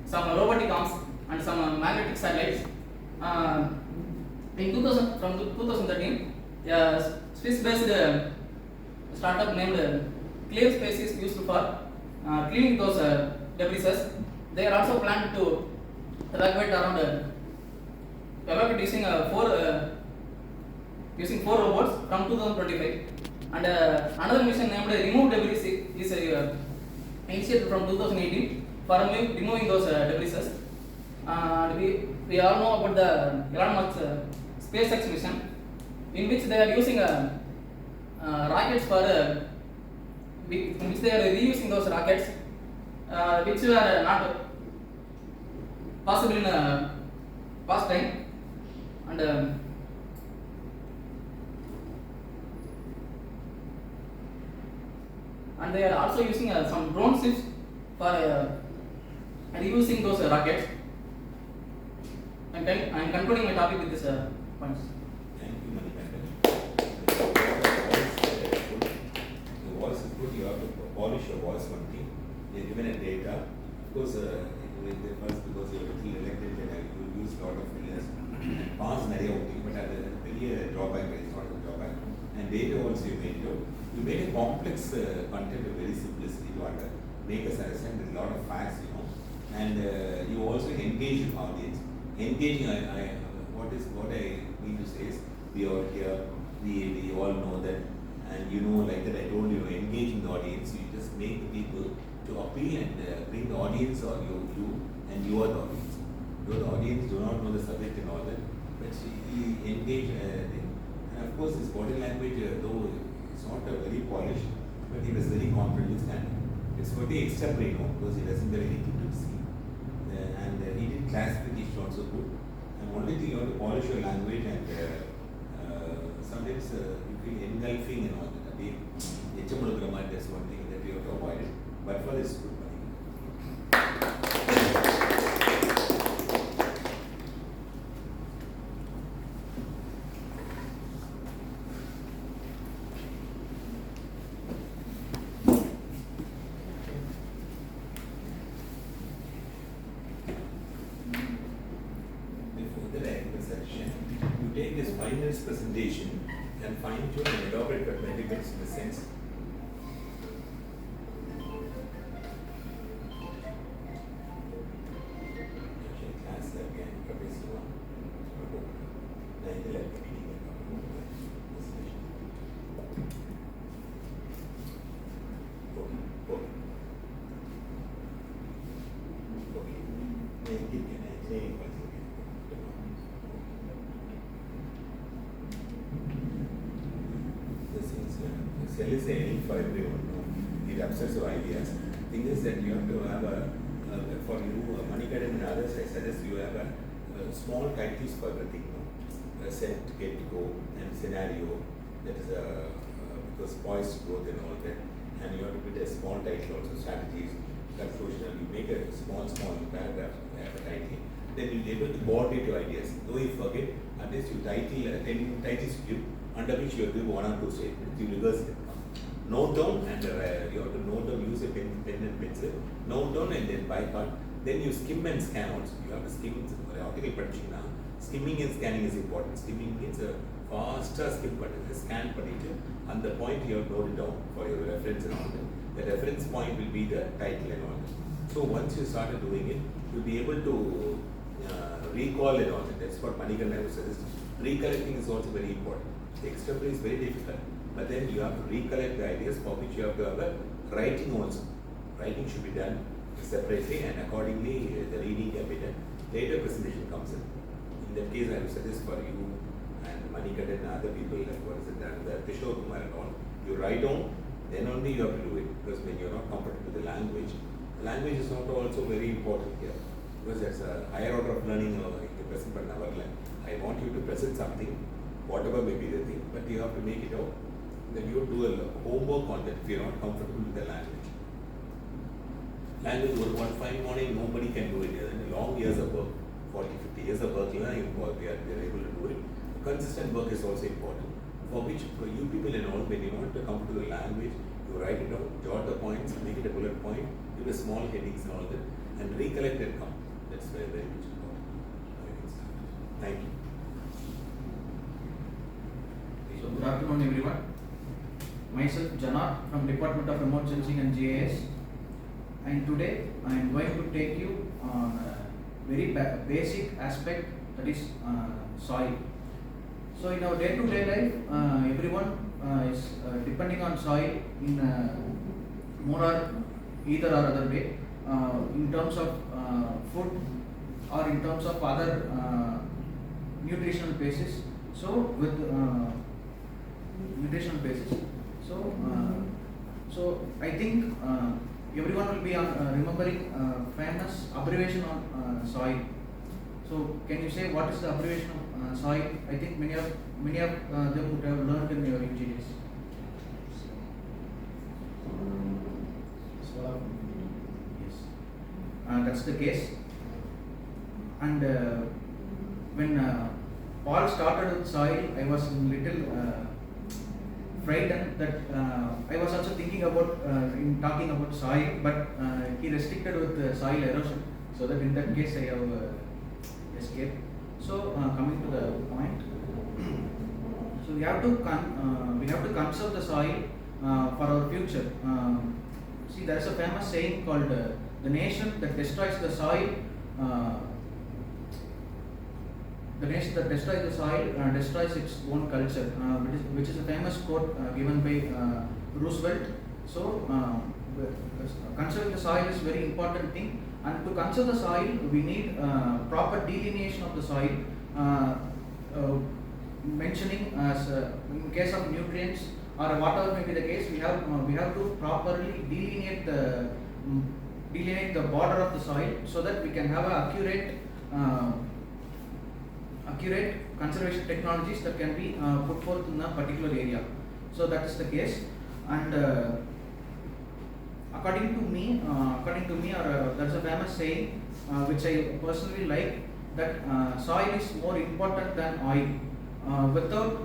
some robotic arms and some magnetic satellites. In 2013, a Swiss-based startup named Clear Space is used for cleaning those debris. They are also planned to evacuate using four robots from 2025. And another mission named Remove Debris is initiated from 2018 for removing those debris. We all know about the Elon Musk SpaceX mission, in which they are using rockets in which they are reusing those rockets, which were not possible in past time, and they are also using some drone ships for reusing those rockets. I'm concluding my topic with this points. Thank you, Manikanta. The voice is good. You have to polish your voice one thing. You're given a data. Of course, first because you're elected, you use a lot of fillers and pass many of things, but a drawback, it's not a drawback. And data also you made a complex content a very simplicity to make us understand with a lot of facts, and you also engage the audience. Engaging, what I mean to say is, we are here, we all know that, and like that I told you, engaging the audience, you just make the people to appeal and bring the audience or you and you are the audience. Though the audience do not know the subject and all that, but you engage and of course his body language, though it's not very polished, but he was very confident standing. It's for the extra brain, because he doesn't have anything to see. And he did classification also good. And only thing you have to polish your language, and sometimes you feel engulfing and all that. That's one thing that we have to avoid it. But for this, good money. Take this finance presentation and fine tune and elaborate but benefits in the sense. Class again, Cell is a help for everyone. It upsets your ideas. Thing is that you have to have for you, Manikanta and others, I suggest you have a small titles for everything. Set, get, go, and scenario. That is because poised growth and all that. And you have to put a small title also, strategies, conclusion. You make a small paragraph, have a title. Then you'll be able to coordinate your ideas. Though you forget, at least you title 10 titles you give, under which you will give one or two statements. You reverse it. Note down, and you have to note down, use a pen and pencil. Note down and then by part. Then you skim and scan also. You have to skim. Article punching now. Skimming and scanning is important. Skimming means fast skip button, scan பண்ணிட்டு அந்த point you have noted down for your reference and all that. The reference point will be the title and all that. So once you started doing it, you'll be able to recall and all that. That's what Manikandan has said. Recollecting is also very important. The external is very difficult, but then you have to recollect the ideas for which you have to have a writing also. Writing should be done separately, and accordingly the reading can be done. Later presentation comes in. In that case, I will suggest for you and Manikandan and other people, like what is it, and Kishore Kumar and all, you write down, then only you have to do it. Because when you are not comfortable with the language is not also very important here. Because there's a higher order of learning in the present but never learn. I want you to present something, whatever may be the thing, but you have to make it out. Then you do a homework on that if you are not comfortable with the language. Language, one fine morning, nobody can do it. Long years of work, 40, 50 years of work, we are able to do it. Consistent work is also important. For which, for you people and all, when you want to come to the language, you write it down, jot the points, make it a bullet point, give a small headings and all that, and recollect and come. That's very, very much important. Thank you. So good afternoon everyone. Myself Janar from Department of Remote Sensing and GIS, and today I am going to take you on a very basic aspect, that is soil. So in our day-to-day life, everyone is depending on soil in more or either or other way, in terms of food or in terms of other nutritional basis. So with nutritional basis, so I think everyone will be remembering famous abbreviation on soil. So can you say what is the abbreviation of soil? I think many of them would have learned in your engineers. Yes, that's the case. And when Paul started with soil, I was a little frightened that I was also thinking about in talking about soil, but he restricted with soil erosion, so that in that case I have escaped. So coming to the point, so we have to conserve the soil for our future. See, there is a famous saying called the nation that destroys the soil. The nation that destroys the soil destroys its own culture, which is a famous quote given by Roosevelt. So, conserving the soil is very important thing, and to conserve the soil, we need proper delineation of the soil. Mentioning as in case of nutrients or whatever may be the case, we have to properly delineate the border of the soil so that we can have a accurate conservation technologies that can be put forth in a particular area. So that is the case, and according to me, there's a famous saying which I personally like, that soil is more important than oil. Without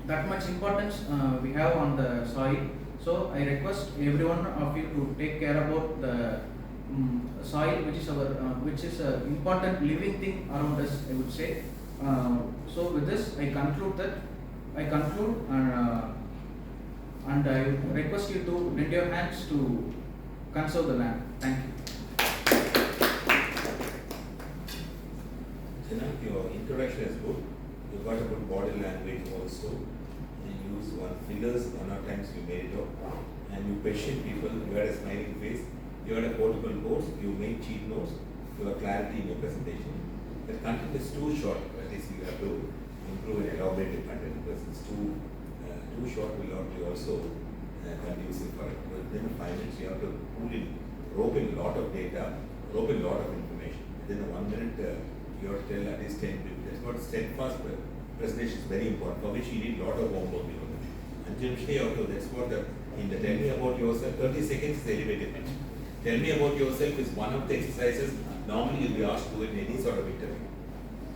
that much importance we have on the soil. So I request everyone of you to take care about the soil, which is a important living thing around us, I would say. So with this, I conclude and I request you to lend your hands to conserve the land. Thank you. Janak, your introduction is good. You got a good body language also. You use one figures, one or times you made it up, and you question people. You had a smiling face. You had a portable course. You made cheat notes. You have clarity in your presentation. The content is too short. At least you have to improve and elaborate the content, because it's too short. Will not be also conducive for it. Within 5 minutes, you have to rope in a lot of data, rope in a lot of information. Within 1 minute, you have to tell at least 10 people. That's what steadfast presentation is very important, for which you need a lot of homework. And that's what in the tell me about yourself, 30 seconds is elevated pitch. Tell me about yourself is one of the exercises normally you'll be asked to do in any sort of interview.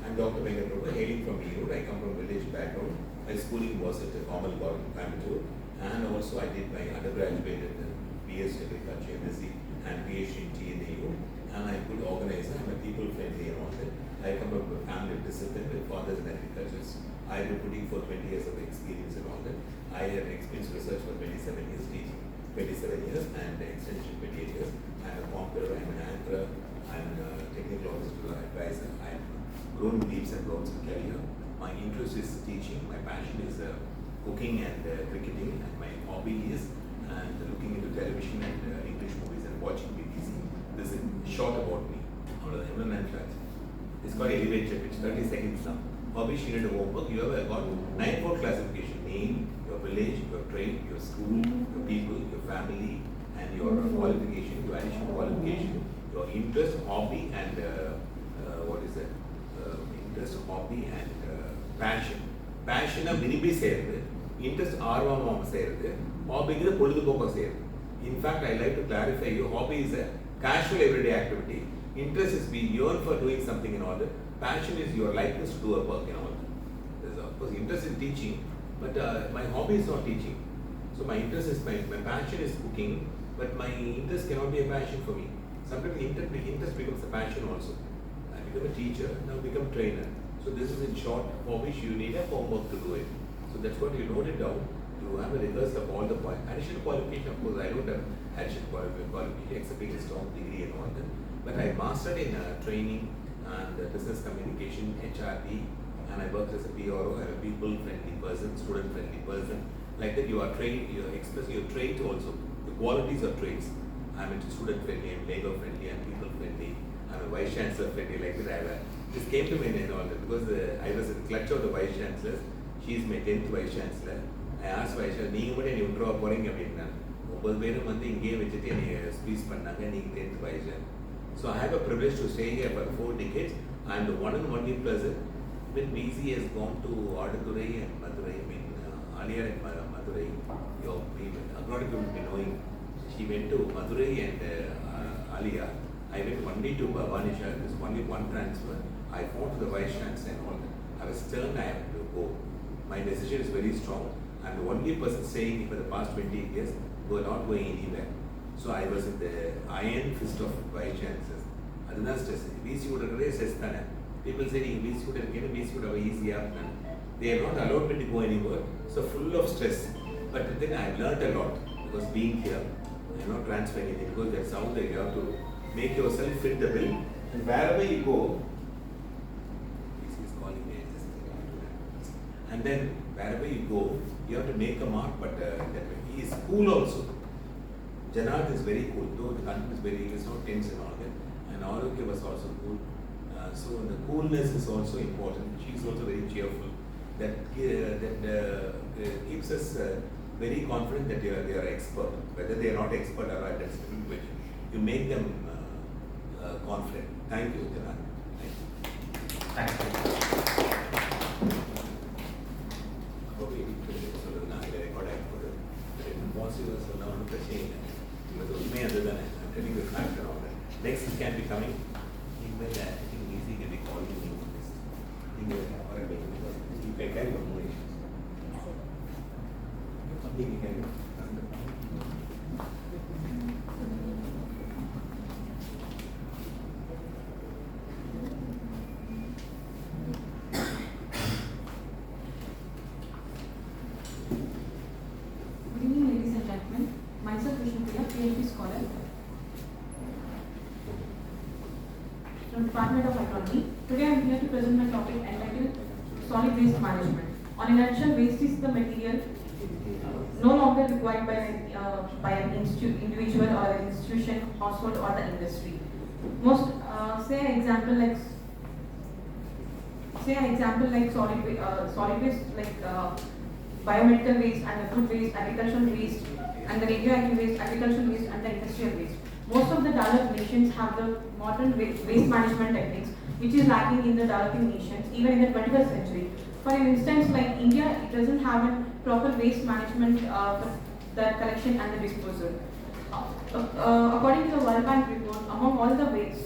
I'm Dr. Venkatrao, hailing from Erode. I come from a village background. My schooling was at the Formal Government Coimbatore, and also I did my undergraduate at the BS Agriculture, MSc, and PhD in TNAU. And I'm a good organizer, I'm a people friendly and all that. I come from a family of discipline. My father is an agriculturist. I have been putting for 20 years of experience and all that. I have experienced research for 27 years, teaching 27 years, and extension 28 years. I am a conqueror, I am an anchor, I am a technical officer, advisor. I have grown leaps and bounds in career. My interest is teaching. My passion is cooking and cricketing, and my hobby is looking into television and English movies and watching BBC. This is short about me. It's called elevator pitch, 30 seconds now. Hobby, she did a homework. You have got 9-4 classification: name, your village, your trade, your school, your people, your family, and your qualification, your additional qualification, your interest, hobby, and what is that? Interest, hobby, and passion. Passion of minibly saying interest arvam saying hobby is a political saying. In fact, I like to clarify your hobby is a casual everyday activity. Interest is we yearn for doing something in order. Passion is your likeness to do a work in order. There's of course interest in teaching, but my hobby is not teaching. So my interest is my passion is cooking, but my interest cannot be a passion for me. Sometimes interest becomes a passion also. I become a teacher, now become a trainer. So this is in short, for which you need a homework to do it. So that's what you note it down. You have a reverse of all the points. Additional qualification, of course, I don't have additional qualification except being a strong degree and all that. But I mastered in training and business communication, HRD, and I worked as a PRO. I'm a people-friendly person, student-friendly person. Like that, you are trained, you express your traits also, the qualities of traits. I'm into student-friendly, I'm labor-friendly, I'm people-friendly, I'm a vice chancellor-friendly. Like that, this came to me and all that because I was in clutch of the vice chancellors. She is my 10th vice chancellor. I asked vice chancellor, நீங்க மட்டும் என்ன விட்டுருவா போறீங்க அப்படின்னா 9 பேரும் வந்து இங்கேயே வச்சுட்டு என்னை ஸ்பீச் பண்ணாங்க, நீங்க 10th vice chancellor. So I have a privilege to stay here for 4 decades. I am the one and only person. When BC has gone to Adurai and Madurai, I mean Alia and Madurai, your people, a lot of you will be knowing. She went to Madurai and Alia. I went only to Bavanisha. There was only one transfer. I fought to the vice chancellor and all that. I was stern, I have to go. My decision is very strong. I am the only person staying for the past 20 years who are not going anywhere. So I was in the iron fist of vice chancellors. That's stress. VC would have stress. People say VC would have easy up. They are not allowed me to go anywhere. So full of stress. But then I learned a lot because being here, I am not transferring anything because that's how they have to make yourself fit the bill. And wherever you go, VC is calling me. And then wherever you go, you have to make a mark. But he is cool also. Janard is very cool, though the country is very, it's not tense and all that. And Aruke was also cool. So the coolness is also important. She is also very cheerful. That keeps us very confident that they are expert. Whether they are not expert or not, that's a different question. You make them confident. Thank you, Janard. Thank you. I'm telling you the fact and all that. Next can be coming. Email that. I think easy can be calling you for this. Email or a mail because you can carry on more issues. Something you can do. Good evening, ladies and gentlemen. Myself, Vishnupriya, PhD scholar from Department of Economy. Today I am here to present my topic entitled Solid Waste Management. On a nutshell, waste is the material no longer required by an individual or an institution, household or the industry. Most say an example like solid waste like biomedical waste and the food waste, agricultural waste, and the radioactive waste, agricultural waste, and the industrial waste. Most of the developed nations have the modern waste management techniques, which is lacking in the developing nations, even in the 21st century. For instance, like India, it doesn't have a proper waste management for the collection and the disposal. According to the World Bank report, among all the waste,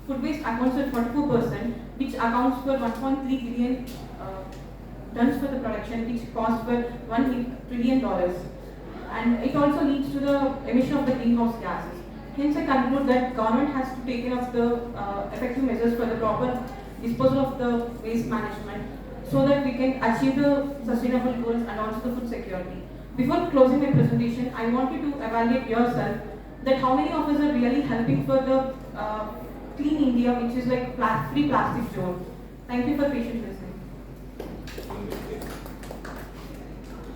food waste accounts for 44%, which accounts for 1.3 billion tons for the production, which costs for $1 trillion. And it also leads to the emission of the greenhouse gases. Hence, I conclude that government has to take up the effective measures for the proper disposal of the waste management so that we can achieve the sustainable goals and also the food security. Before closing my presentation, I want you to evaluate yourself that how many of us are really helping for the Clean India, which is like free plastic zone. Thank you for patient listening.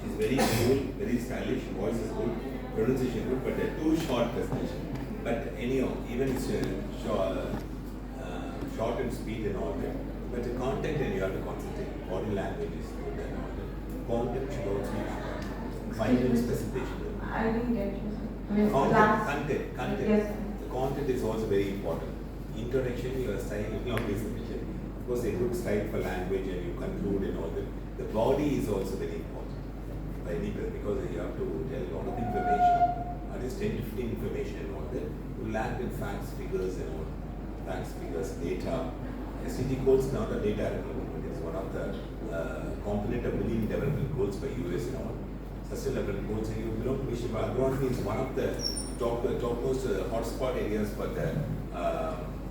She's very cool, very stylish, voice is good, pronunciation good, but they're too short presentation. But anyhow, even it's short and sweet and all that, but the content and you have to concentrate. Body language is good and all that. Content should also be short. 5 minutes presentation. I didn't get you. Content. Yes. The content is also very important. Introduction, your style is not very sufficient. Of course, a good style for language and you conclude and all that. The body is also very important. Because you have to tell a lot of information. At least 10 to 15 information and all that. You lack in facts, figures and all. Facts, figures, data. SDG goals is not a data development. It's one of the component of millennium development goals by US and all. Sustainable goals. You belong to Mission Agronomy is one of the topmost hotspot areas for the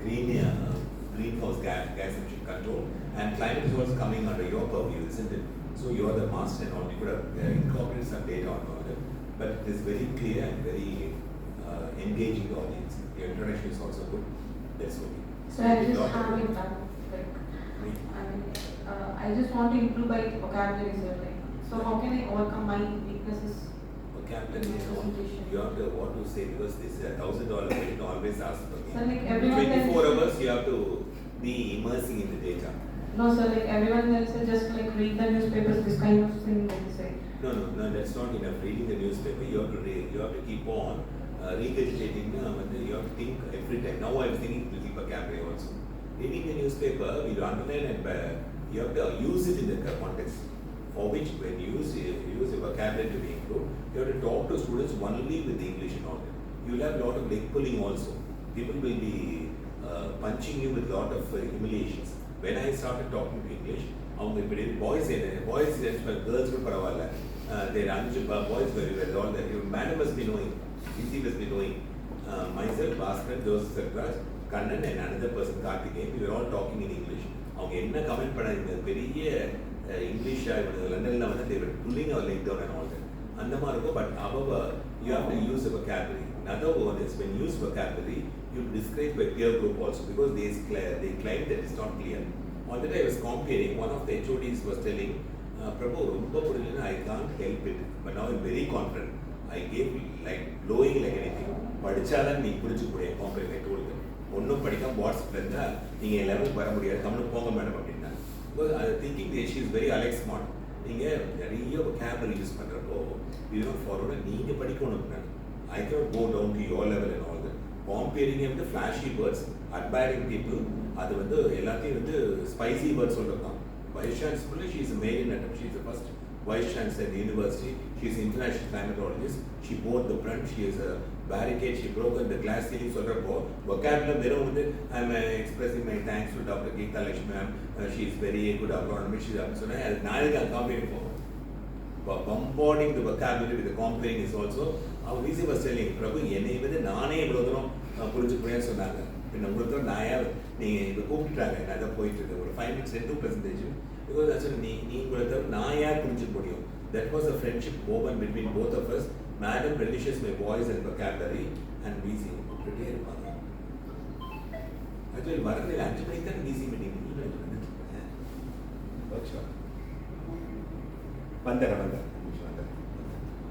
greenhouse gas emission control. And climate is also coming under your purview, isn't it? So you are the master and all. You could have incorporated some data on all that. But it is very clear and very engaging audience. Your introduction is also good. That's okay. So I just have it done. I just want to improve my vocabulary, sir. So how can I overcome my weaknesses? Vocabulary, you have to what to say because this $1,000 question always asks for me. Sir, like everyone 24 else, hours you have to be immersing in the data. No, sir. Like everyone else, just like read the newspapers. This kind of thing they say. No, that's not enough. Reading the newspaper, you have to read. You have to keep on regurgitating. You have to think every time. Now I'm thinking to keep vocabulary also. Reading the newspaper, we underline and you have to use it in the context. For which, when you use a vocabulary to be improved, you have to talk to students only with English and all that. You will have a lot of leg pulling also. People will be punching you with a lot of humiliations. When I started talking to English, boys girls were parallel. They boys very well. All that. Madam must be knowing. DC must be knowing. Myself, Bhaskar, Joseph Sarkraj, Kannan and another person, Karthikeyan, we were all talking in English. அவங்க என்ன comment பண்ணாங்க பெரிய இங்கிலீஷாக லண்டனில் they were pulling our leg down and all that. அந்த மாதிரி இருக்கும் but however you have to use the vocabulary. Another one is when you use vocabulary you describe by peer group also because they claim that it's not clear. On that I was comparing, one of the HODs was telling Prabhu, I can't help it but now I'm very confident. I gave like blowing like anything. படிச்சாதான் நீ புரிஞ்சுக்கூடிய comparing I told them. ஒன்றும் படிக்காம வாட்ஸ்அப்பில் இருந்தால் நீங்கள் எல்லாரும் வர முடியாது தமிழ் போங்க மேடம் அப்படின்னா பிகாஸ் அது thinking she is very Alex smart நீங்கள் நிறைய vocabulary யூஸ் பண்ணுறப்போ இது ஃபார்வர்டாக நீங்கள் படிக்கணும் I can go down to your level and all that comparing வந்து ஃப்ளாஷி வேர்ட்ஸ் அட்மைரிங் பீப்புள் அது வந்து எல்லாத்தையும் வந்து ஸ்பைசி வேர்ட்ஸ் சொல்லிருக்கான் vice chancellor she is male in atom she is first vice chancellor at the university. She is an international climatologist. She bore the brunt. She is a barricade. She broke the glass ceiling. So vocabulary. I am expressing my thanks to Dr. Geeta Lakshmi ma'am. She is very good agronomist. She is so bombarding the vocabulary with the comparing is also. Our VC was telling Prabhu, என்னை வந்து நானே இவ்வளோ தூரம் புரிஞ்சுக்கிறேன்னு சொன்னாங்க. பின்ன உங்களுக்கு நாயா நீங்கள் இப்போ கூப்பிட்டுட்டாங்க நான் தான் போயிட்டு இருக்கேன் ஒரு 5 minutes into presentation. Because that's what that was a friendship woven between both of us. Madam relishes my voice and vocabulary and we see pretty actually Varanil Antimanika and easy meeting workshop. Bandara.